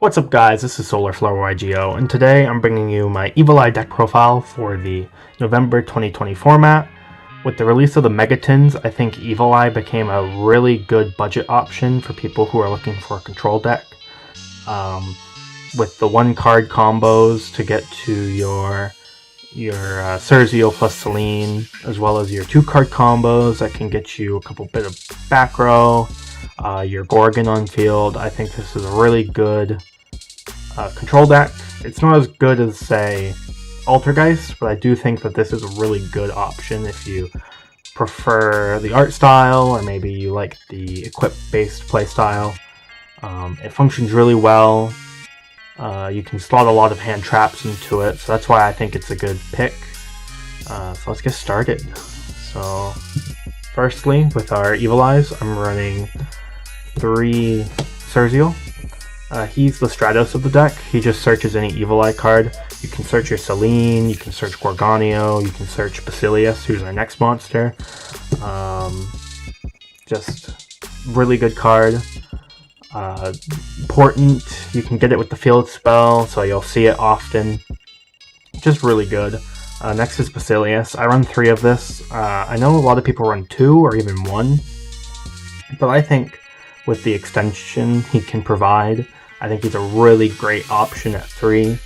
What's up guys, this is SolarFlowerYGO, and today I'm bringing you my Evil Eye deck profile for the November 2020 format. With the release of the Megatins, I think Evil Eye became a really good budget option for people who are looking for a control deck. With the one card combos to get to your Cerzio plus Selene, as well as your two card combos that can get you a couple bit of back row, your Gorgon on field. I think this is a really good control deck. It's not as good as, say, Altergeist, but I do think that this is a really good option if you prefer the art style, or maybe you like the equip-based playstyle. It functions really well. You can slot a lot of hand traps into it, so that's why I think it's a good pick. So let's get started. So, firstly, with our Evil Eyes, I'm running 3 Cerzio. He's the Stratos of the deck. He just searches any Evil Eye card. You can search your Selene, you can search Gorgonio, you can search Basilius, who's our next monster. Just really good card. Important. You can get it with the field spell, so you'll see it often. Just really good. Next is Basilius. I run 3 of this. I know a lot of people run 2 or even 1, but I think with the extension he can provide, I think he's a really great option at 3.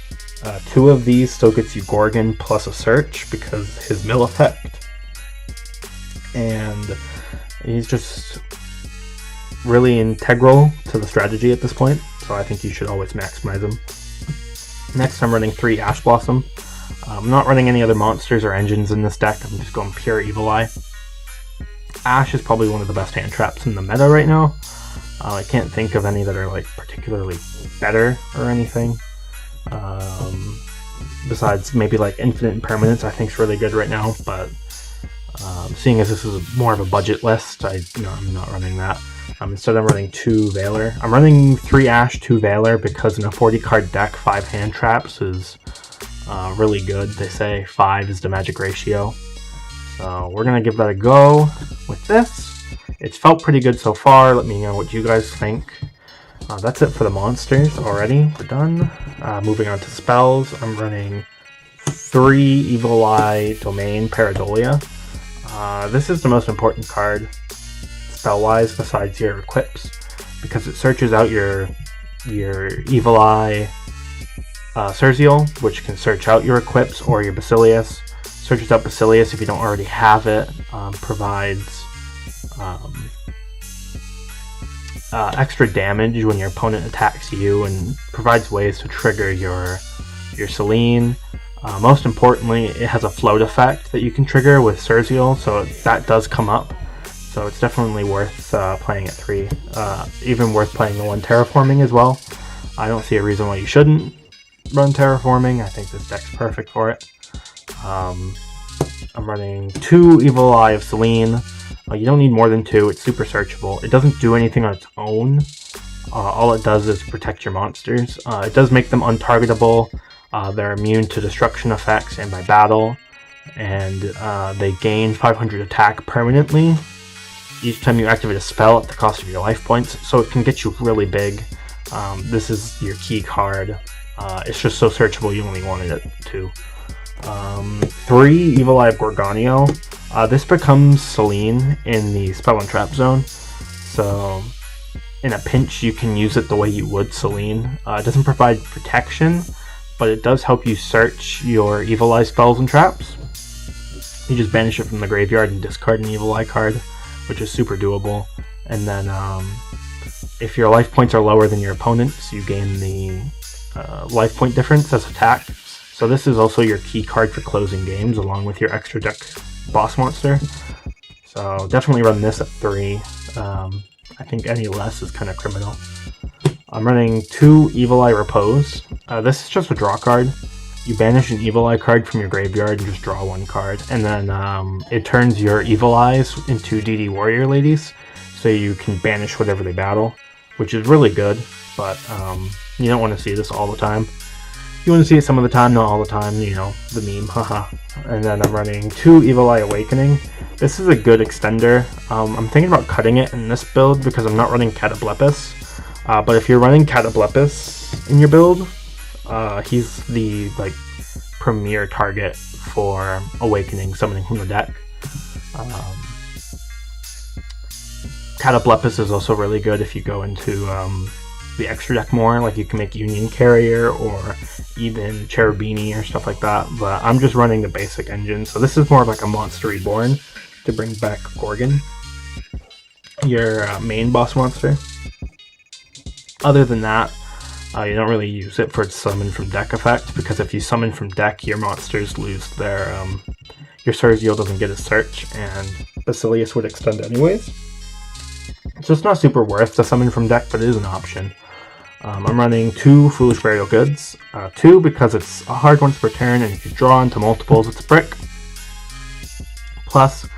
2 of these still gets you Gorgon plus a search because his mill effect, and he's just really integral to the strategy at this point, so I think you should always maximize him. Next, I'm running 3 Ash Blossom. I'm not running any other monsters or engines in this deck. I'm just going pure Evil Eye. Ash is probably one of the best hand traps in the meta right now. I can't think of any that are like particularly better or anything. Besides maybe like Infinite Impermanence, I think is really good right now. But seeing as this is more of a budget list, I'm not running that. Instead, I'm running 2 Valor. I'm running 3 Ash, 2 Valor because in a 40 card deck, 5 hand traps is really good. They say 5 is the magic ratio. So we're gonna give that a go with this. It's felt pretty good so far. Let me know what you guys think. That's it for the monsters already. We're done. Moving on to spells. I'm running 3 Evil Eye Domain Pareidolia. This is the most important card spell-wise besides your equips, because it searches out your Evil Eye Cerzio, which can search out your equips, or your Basilius. Searches out Basilius if you don't already have it. Provides extra damage when your opponent attacks you, and provides ways to trigger your Selene. Most importantly, it has a float effect that you can trigger with Cerzio, so that does come up. So it's definitely worth playing at 3. Even worth playing the 1 Terraforming as well. I don't see a reason why you shouldn't run Terraforming. I think this deck's perfect for it. I'm running 2 Evil Eye of Selene. You don't need more than 2. It's super searchable. It doesn't do anything on its own. All it does is protect your monsters. It does make them untargetable. They're immune to destruction effects and by battle. And they gain 500 attack permanently each time you activate a spell at the cost of your life points. So it can get you really big. This is your key card. It's just so searchable you only wanted it 2. 3 Evil Eye of Gorgonio. This becomes Selene in the spell and trap zone, so in a pinch you can use it the way you would Selene. It doesn't provide protection, but it does help you search your Evil Eye spells and traps. You just banish it from the graveyard and discard an Evil Eye card, which is super doable. And then if your life points are lower than your opponent's, you gain the life point difference as attack. So this is also your key card for closing games, along with your extra deck boss monster. So definitely run this at 3. I think any less is kind of criminal. I'm running 2 Evil Eye Repose. This is just a draw card. You banish an Evil Eye card from your graveyard and just draw 1 card. And then it turns your Evil Eyes into DD Warrior Ladies, so you can banish whatever they battle, which is really good, but you don't want to see this all the time. You want to see it some of the time, not all the time, you know, the meme, haha. And then I'm running 2 Evil Eye Awakening. This is a good extender. I'm thinking about cutting it in this build because I'm not running Catoblepus. But if you're running Catoblepus, Basilius in your build. He's the premier target for awakening, summoning from the deck. Cataplepis is also really good if you go into the extra deck more, like you can make Union Carrier or even Cherubini or stuff like that, but I'm just running the basic engine, so this is more of like a Monster Reborn to bring back Gorgon, your main boss monster. Other than that, you don't really use it for its summon from deck effect, because if you summon from deck, your monsters lose their, your Surgiel doesn't get a search, and Basilius would extend anyways. So it's not super worth to summon from deck, but it is an option. I'm running 2 Foolish Burial Goods. 2 because it's a hard once per turn, and if you draw into multiples, it's a brick. Plus,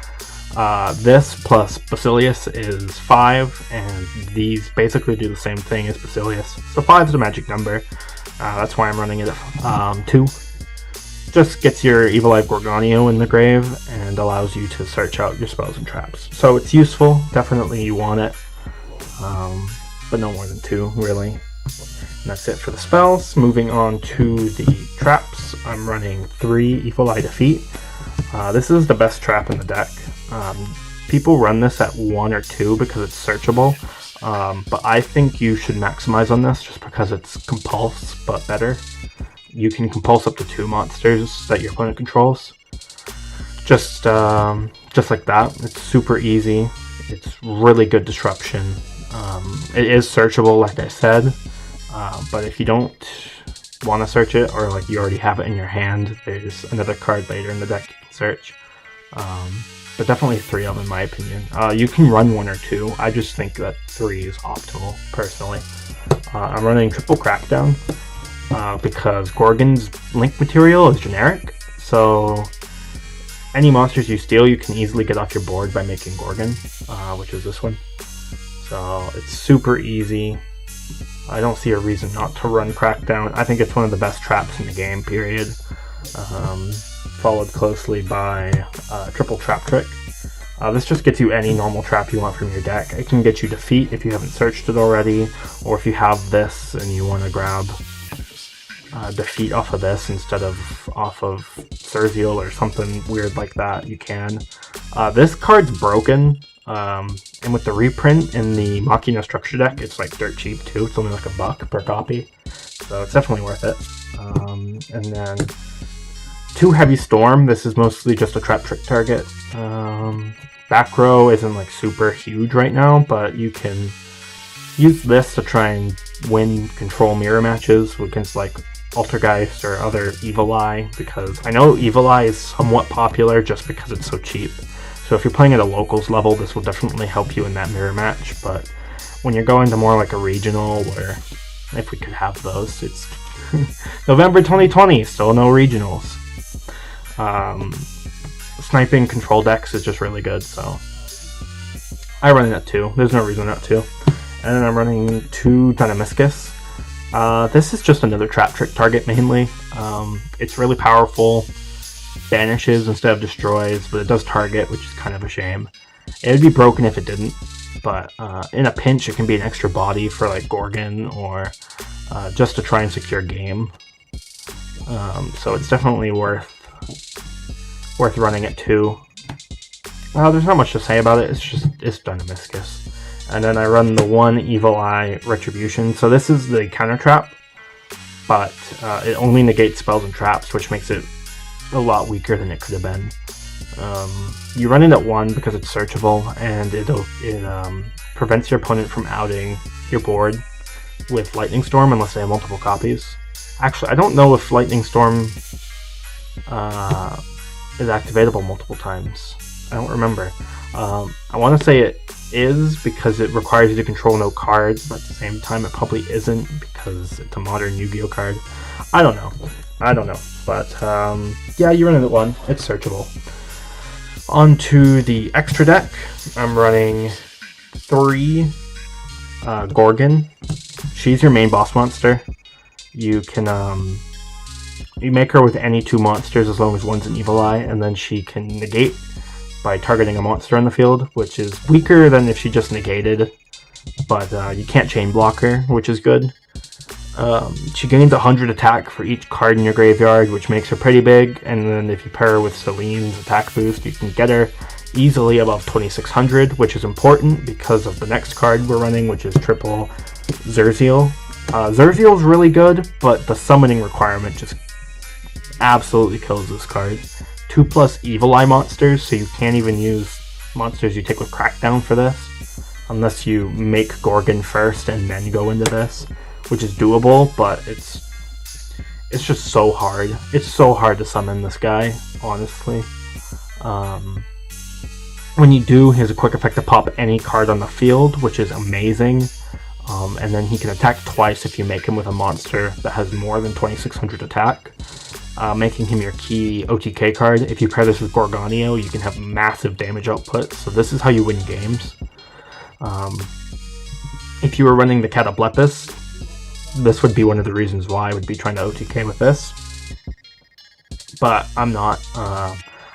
this plus Basilius is 5, and these basically do the same thing as Basilius. So 5 is a magic number. That's why I'm running it at 2. Just gets your Evil Eye Gorgonio in the grave and allows you to search out your spells and traps. So it's useful, definitely you want it, but no more than 2 really. And that's it for the spells. Moving on to the traps, I'm running 3 Evil Eye Defeat. This is the best trap in the deck. People run this at 1 or 2 because it's searchable, but I think you should maximize on this just because it's compulse, but better. You can compulse up to 2 monsters that your opponent controls. Just like that. It's super easy. It's really good disruption. It is searchable, like I said, but if you don't want to search it, or like you already have it in your hand, there's another card later in the deck you can search. But definitely 3 of them, in my opinion. You can run 1 or 2. I just think that 3 is optimal, personally. I'm running Triple Crackdown because Gorgon's link material is generic, so any monsters you steal, you can easily get off your board by making Gorgon, which is this one. So it's super easy. I don't see a reason not to run Crackdown. I think it's one of the best traps in the game, period. Followed closely by Triple Trap Trick. This just gets you any normal trap you want from your deck. It can get you Defeat if you haven't searched it already, or if you have this and you want to grab Defeat off of this instead of off of Surgiel or something weird like that, you can. This card's broken, and with the reprint in the Machina structure deck, it's like dirt cheap too. It's only like $1 per copy, so it's definitely worth it. And then 2 Heavy Storm. This is mostly just a trap trick target. Back row isn't like super huge right now, but you can use this to try and win control mirror matches against like Altergeist or other Evil Eye, because I know Evil Eye is somewhat popular just because it's so cheap. So if you're playing at a locals level, this will definitely help you in that mirror match, but when you're going to more like a regional, where if we could have those, it's November 2020, still no regionals. Sniping control decks is just really good, so I run it at 2. There's no reason not to. And then I'm running 2 Dynamiscus. This is just another trap trick target mainly. It's really powerful. Banishes instead of destroys, but it does target, which is kind of a shame. It would be broken if it didn't, but in a pinch it can be an extra body for like Gorgon, or just to try and secure game. So it's definitely worth running at 2. There's not much to say about it. It's Dynamiscus. And then I run the 1 Evil Eye Retribution. So this is the counter trap, but it only negates spells and traps, which makes it a lot weaker than it could have been. You run it at 1 because it's searchable, and it prevents your opponent from outing your board with Lightning Storm unless they have multiple copies. Actually, I don't know if Lightning Storm is activatable multiple times. I don't remember. I want to say it is because it requires you to control no cards, but at the same time it probably isn't because it's a modern Yu-Gi-Oh card. I don't know, but yeah, you run it at 1. It's searchable. Onto the extra deck, I'm running 3 Gorgon. She's your main boss monster. You can you make her with any 2 monsters as long as one's an Evil Eye, and then she can negate by targeting a monster on the field, which is weaker than if she just negated, but you can't chain block her, which is good. She gains 100 attack for each card in your graveyard, which makes her pretty big, and then if you pair her with Celine's attack boost, you can get her easily above 2600, which is important because of the next card we're running, which is triple Zerziel. Zerziel's really good, but the summoning requirement just absolutely kills this card. 2+ Evil Eye monsters, so you can't even use monsters you take with Crackdown for this, unless you make Gorgon first and then go into this, which is doable, but it's just so hard. It's so hard to summon this guy, honestly. When you do, he has a quick effect to pop any card on the field, which is amazing. And then he can attack twice if you make him with a monster that has more than 2600 attack, making him your key OTK card. If you pair this with Gorgonio, you can have massive damage output, so this is how you win games. If you were running the Catoblepis, this would be one of the reasons why I would be trying to OTK with this. But I'm not.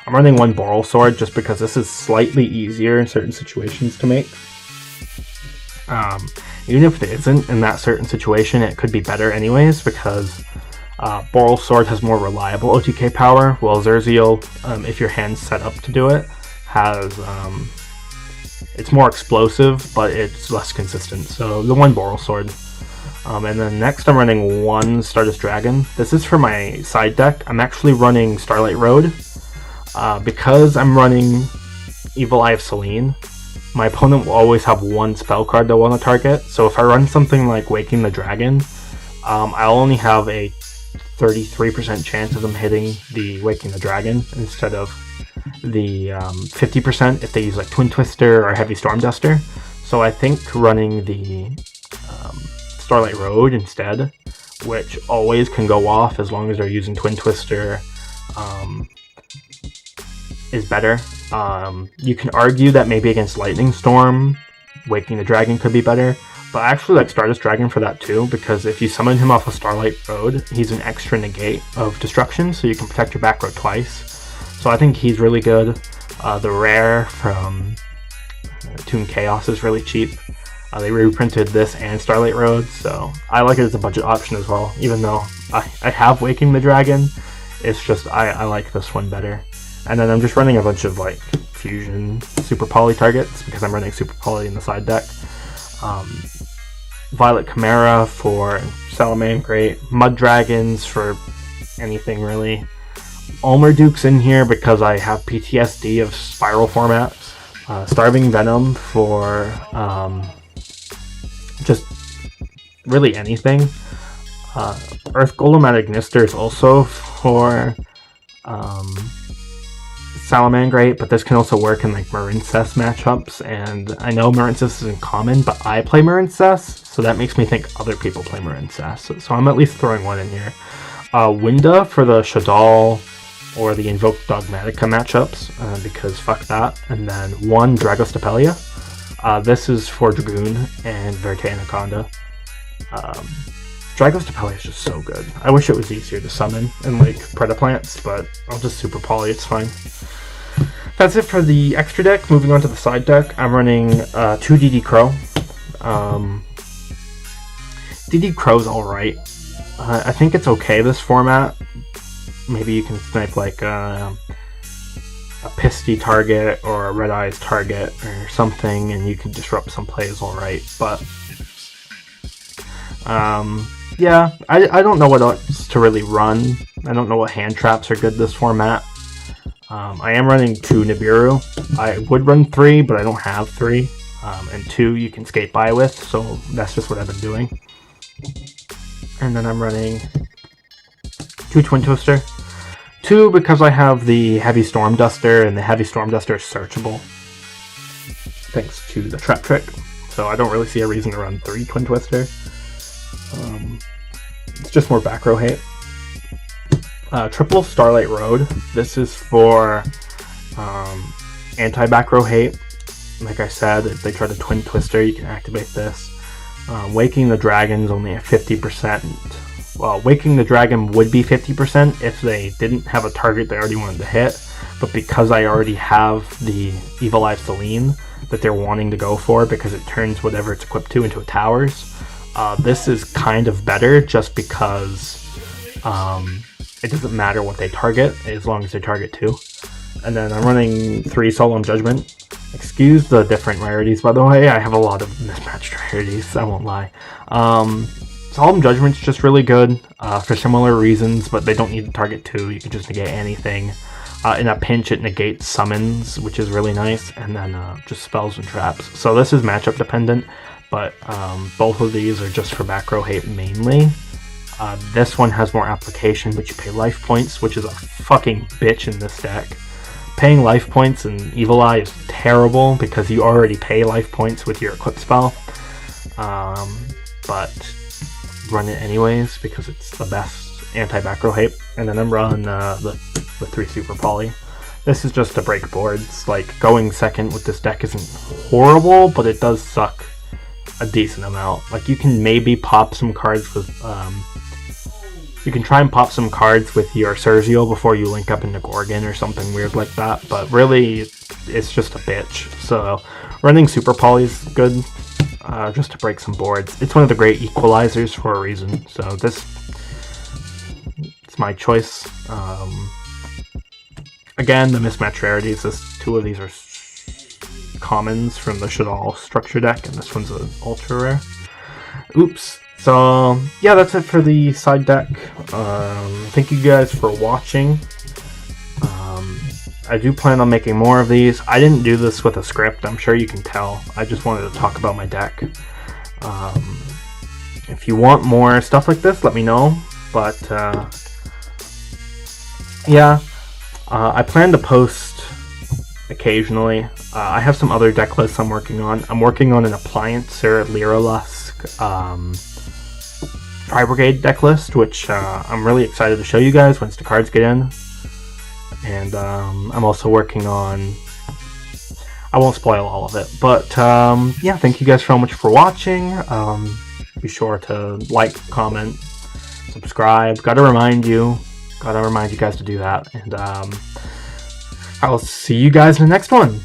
I'm running one Boral Sword just because this is slightly easier in certain situations to make. Even if it isn't in that certain situation, it could be better anyways, because Boral Sword has more reliable OTK power, while Zerziel, if your hand's set up to do it, has it's more explosive, but it's less consistent. So the one Boral Sword. And then next I'm running one Stardust Dragon. This is for my side deck. I'm actually running Starlight Road. Because I'm running Evil Eye of Selene, my opponent will always have one spell card they'll want to target. So if I run something like Waking the Dragon, I'll only have a 33% chance of them hitting the Waking the Dragon instead of the 50% if they use like Twin Twister or Heavy Storm Duster. So I think running the Starlight Road instead, which always can go off as long as they're using Twin Twister, is better. You can argue that maybe against Lightning Storm, Waking the Dragon could be better, but I actually like Stardust Dragon for that too, because if you summon him off of Starlight Road, he's an extra negate of destruction, so you can protect your back row twice. So I think he's really good. The rare from Toon Chaos is really cheap. They reprinted this and Starlight Road, so I like it as a budget option as well, even though I have Waking the Dragon. It's just, I like this one better. And then I'm just running a bunch of like fusion Super Poly targets because I'm running Super Poly in the side deck. Violet Chimera for Salamangreat, Mud Dragons for anything really. Ulmer-Duke's in here because I have PTSD of Spiral format. Starving Venom for just really anything. Earth Golem at Ignister is also for Salamangreat, but this can also work in like Marincess matchups, and I know Marincess isn't common, but I play Marincess, so that makes me think other people play Marincess, so I'm at least throwing one in here. Winda for the Shaddoll or the Invoke Dogmatica matchups, because fuck that, and then one Dragostapelia. This is for Dragoon and Verte Anaconda. Dragostapelia is just so good. I wish it was easier to summon in like Predaplants, but I'll just Super Poly, it's fine. That's it for the extra deck. Moving on to the side deck, I'm running 2 DD Crow. DD Crow's alright. I think it's okay, this format. Maybe you can snipe like a Pisty target or a Red Eyes target or something, and you can disrupt some plays alright, but yeah, I don't know what else to really run. I don't know what hand traps are good this format. I am running 2 Nibiru. I would run 3, but I don't have 3. And 2 you can skate by with, so that's just what I've been doing. And then I'm running 2 Twin Twister. 2 because I have the Heavy Storm Duster, and the Heavy Storm Duster is searchable, thanks to the Trap Trick. So I don't really see a reason to run 3 Twin Twister. It's just more back row hate. Triple Starlight Road. This is for anti-back row hate. Like I said, if they try to Twin Twister, you can activate this. Waking the Dragon's only at 50%. Well, Waking the Dragon would be 50% if they didn't have a target they already wanted to hit. But because I already have the Evil Eye Selene that they're wanting to go for, because it turns whatever it's equipped to into a towers, This is kind of better just because it doesn't matter what they target as long as they target 2. And then I'm running 3 Solemn Judgment. Excuse the different rarities, by the way. I have a lot of mismatched rarities, I won't lie. Solemn Judgment's just really good for similar reasons, but they don't need to target 2. You can just negate anything. In a pinch, it negates summons, which is really nice, and then just spells and traps. So this is matchup dependent, but both of these are just for back row hate mainly. This one has more application, but you pay life points, which is a fucking bitch in this deck. Paying life points in Evil Eye is terrible because you already pay life points with your equip spell. But run it anyways because it's the best anti-back row hate. And then I'm running the 3 Super Poly. This is just to break boards. Like, going second with this deck isn't horrible, but it does suck a decent amount. Like, you can maybe pop some cards with you can try and pop some cards with your Sergio before you link up into Gorgon or something weird like that, but really it's just a bitch. So running Super Poly is good, just to break some boards. It's one of the great equalizers for a reason, so it's my choice. Again, the mismatch rarities, 2 of these are commons from the Shaddoll structure deck, and this one's an ultra rare. Oops. So, yeah, that's it for the side deck. Thank you guys for watching. I do plan on making more of these. I didn't do this with a script, I'm sure you can tell. I just wanted to talk about my deck. If you want more stuff like this, let me know. But, yeah, I plan to post occasionally. I have some other deck lists I'm working on. I'm working on an Appliancer Lyrilusk Tri Brigade deck list, which I'm really excited to show you guys once the cards get in. And I'm also working on... I won't spoil all of it, but yeah, thank you guys so much for watching. Be sure to like, comment, subscribe. Gotta remind you guys to do that. And I'll see you guys in the next one.